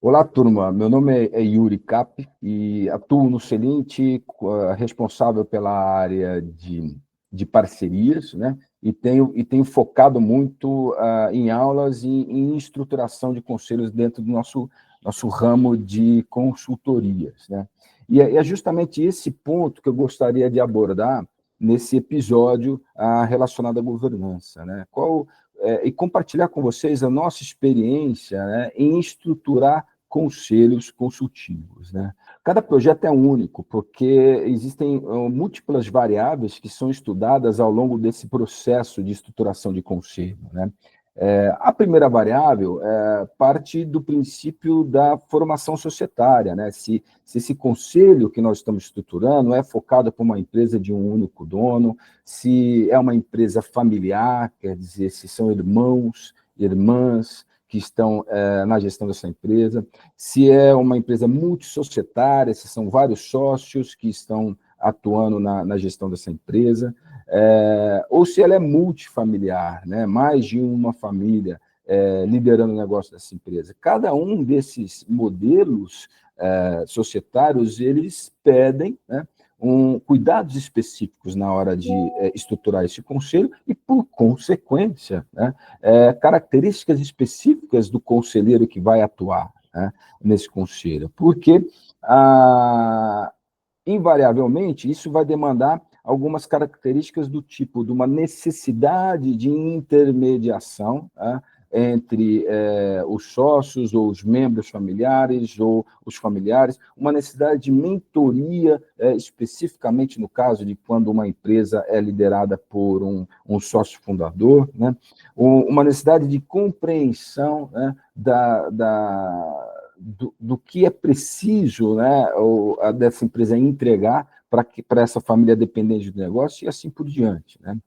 Olá, turma. Meu nome é Yuri Cap e atuo no Celint, responsável pela área de parcerias, né? E tenho focado muito em aulas e em estruturação de conselhos dentro do nosso ramo de consultorias, né? E é justamente esse ponto que eu gostaria de abordar nesse episódio relacionado à governança, né? E compartilhar com vocês a nossa experiência, né, em estruturar conselhos consultivos, né? Cada projeto é único, porque existem múltiplas variáveis que são estudadas ao longo desse processo de estruturação de conselho, né? A primeira variável parte do princípio da formação societária, né? Se esse conselho que nós estamos estruturando é focado para uma empresa de um único dono, se é uma empresa familiar, quer dizer, se são irmãos, irmãs, que estão na gestão dessa empresa, se é uma empresa multissocietária, se são vários sócios que estão atuando na gestão dessa empresa, ou se ela é multifamiliar, né? Mais de uma família liderando o negócio dessa empresa. Cada um desses modelos societários, eles pedem, né, cuidados específicos na hora de estruturar esse conselho e, por consequência, né, características específicas do conselheiro que vai atuar, né, nesse conselho. Porque, invariavelmente, isso vai demandar algumas características do tipo de uma necessidade de intermediação, né, entre os sócios ou os membros familiares ou os familiares, uma necessidade de mentoria, especificamente no caso de quando uma empresa é liderada por um sócio fundador, né? Uma necessidade de compreensão, né, do que é preciso, né, dessa empresa entregar para essa família dependente do negócio e assim por diante, né?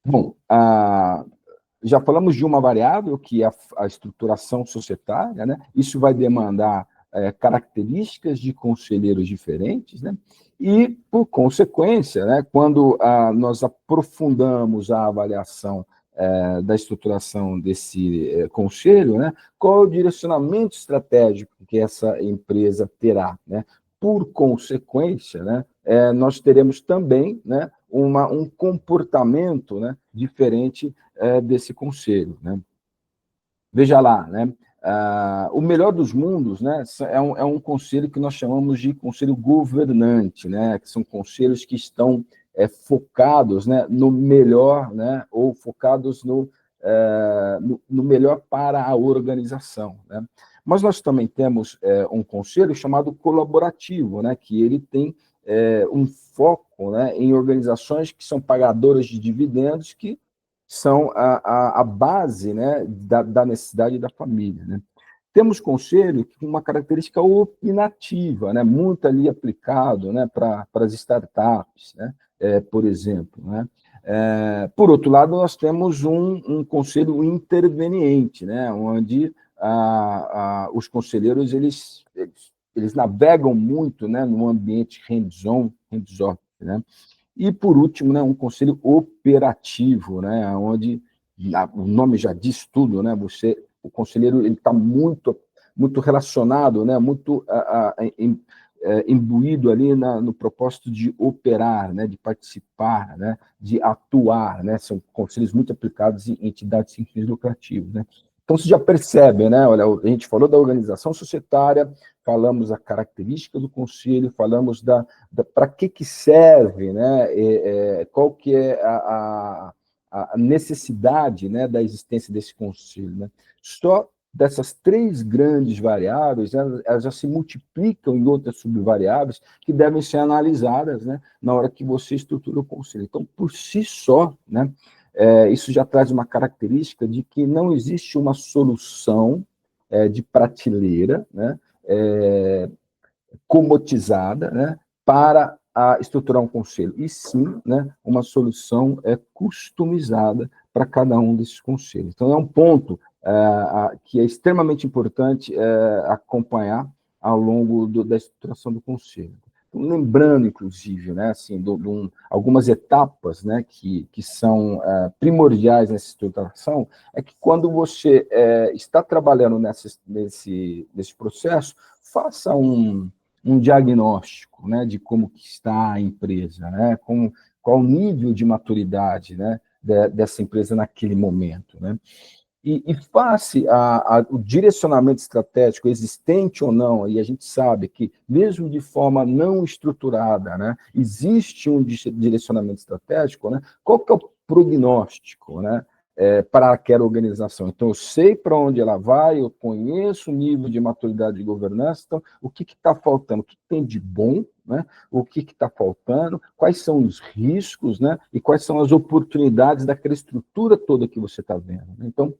Bom, já falamos de uma variável, que é a estruturação societária, né? Isso vai demandar características de conselheiros diferentes, né? E, por consequência, né, quando nós aprofundamos a avaliação da estruturação desse conselho, né, qual é o direcionamento estratégico que essa empresa terá, né? Por consequência, né, nós teremos também, né, um comportamento, né, diferente desse conselho, né? Veja lá, né? O melhor dos mundos, né, é um conselho que nós chamamos de conselho governante, né, que são conselhos que estão focados, né, no melhor, né, ou focados no melhor para a organização, né? Mas nós também temos um conselho chamado colaborativo, né, que ele tem um foco, né, em organizações que são pagadoras de dividendos, que são a base, né, da necessidade da família, né? Temos conselho com uma característica opinativa, né, muito ali aplicado, né, para as startups, né, por exemplo, né? Por outro lado, nós temos um conselho interveniente, né, onde os conselheiros eles navegam muito, né, no ambiente hands-on, hands-off, né? E, por último, né, um conselho operativo, né, onde o nome já diz tudo, né, o conselheiro está muito relacionado, né, muito imbuído ali no propósito de operar, né, de participar, né, de atuar, né, são conselhos muito aplicados em entidades sem fins lucrativos, né. Então, você já percebe, né, olha, a gente falou da organização societária, falamos da característica do conselho, falamos para que serve, né, qual que é a necessidade, né, da existência desse conselho, né? Só dessas três grandes variáveis, né, elas já se multiplicam em outras subvariáveis que devem ser analisadas, né, na hora que você estrutura o conselho. Então, por si só, né, isso já traz uma característica de que não existe uma solução de prateleira, né, comoditizada, né, para estruturar um conselho, e sim, né, uma solução customizada para cada um desses conselhos. Então, é um ponto que é extremamente importante acompanhar ao longo da estruturação do conselho. lembrando, inclusive, né, assim, algumas etapas, né, que são primordiais nessa estruturação, é que quando você está trabalhando nesse processo, faça um diagnóstico, né, de como que está a empresa, né, qual o nível de maturidade, né, dessa empresa naquele momento, né? E face o direcionamento estratégico, existente ou não, e a gente sabe que, mesmo de forma não estruturada, né, existe um direcionamento estratégico, né, qual que é o prognóstico, né, para aquela organização? Então, eu sei para onde ela vai, eu conheço o nível de maturidade de governança, então, o que está faltando? O que tem de bom, né? O que está faltando? Quais são os riscos, né? E quais são as oportunidades daquela estrutura toda que você está vendo? Então,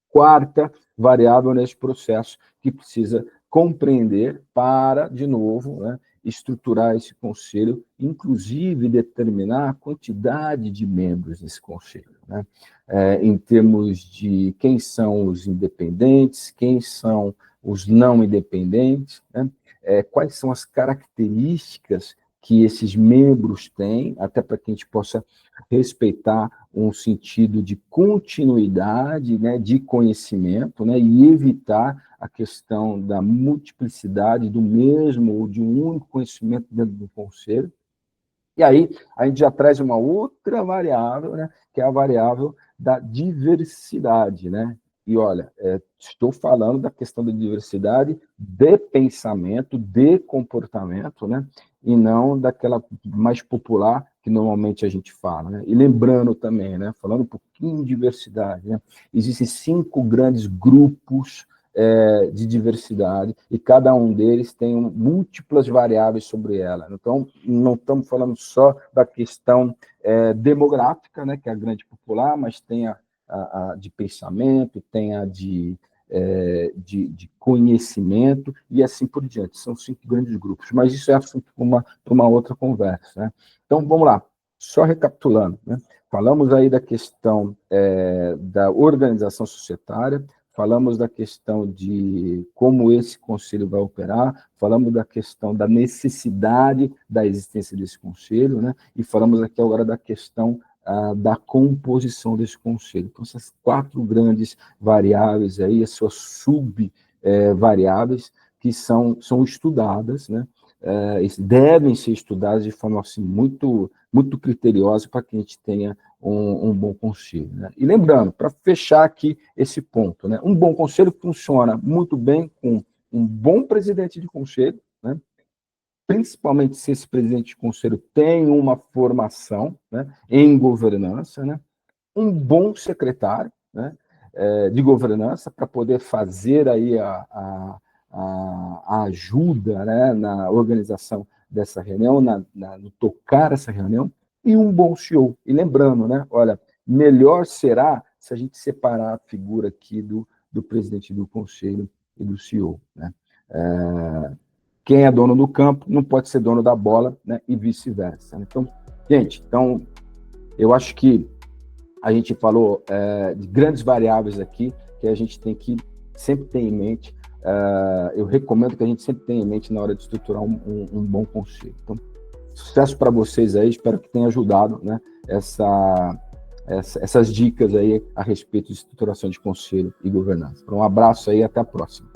quarta variável nesse processo que precisa compreender para, de novo, né, estruturar esse conselho, inclusive determinar a quantidade de membros desse conselho, né? Em termos de quem são os independentes, quem são os não independentes, né? Quais são as características que esses membros têm, até para que a gente possa respeitar um sentido de continuidade, né, de conhecimento, né, e evitar a questão da multiplicidade do mesmo ou de um único conhecimento dentro do conselho. E aí a gente já traz uma outra variável, né, que é a variável da diversidade, né? E olha, estou falando da questão da diversidade de pensamento, de comportamento, né? E não daquela mais popular que normalmente a gente fala, né? E lembrando também, né? Falando um pouquinho de diversidade, né? Existem 5 grandes grupos de diversidade, e cada um deles tem múltiplas variáveis sobre ela. Então, não estamos falando só da questão demográfica, né, que é a grande popular, mas tem a de pensamento, tem a de conhecimento, e assim por diante. São 5 grandes grupos, mas isso é assunto para uma outra conversa, né? Então, vamos lá, só recapitulando, né? Falamos aí da questão da organização societária, falamos da questão de como esse conselho vai operar, falamos da questão da necessidade da existência desse conselho, né? E falamos aqui agora da questão da composição desse conselho. Então, essas 4 grandes variáveis aí, as suas sub-variáveis, que são estudadas, né? Devem ser estudadas de forma assim, muito, muito criteriosa para que a gente tenha um bom conselho, né? E lembrando, para fechar aqui esse ponto, né, um bom conselho funciona muito bem com um bom presidente de conselho, né, principalmente se esse presidente de conselho tem uma formação, né, em governança, né, um bom secretário, né, de governança para poder fazer aí a ajuda, né, na organização dessa reunião, no tocar essa reunião, e um bom CEO. E lembrando, né, olha, melhor será se a gente separar a figura aqui do presidente do conselho e do CEO, né? Quem é dono do campo não pode ser dono da bola, né, e vice-versa. Então, gente, eu acho que a gente falou de grandes variáveis aqui que a gente tem que sempre ter em mente. Eu recomendo que a gente sempre tenha em mente na hora de estruturar um bom conselho. Então, sucesso para vocês aí, espero que tenha ajudado, né, essas dicas aí a respeito de estruturação de conselho e governança. Um abraço aí e até a próxima.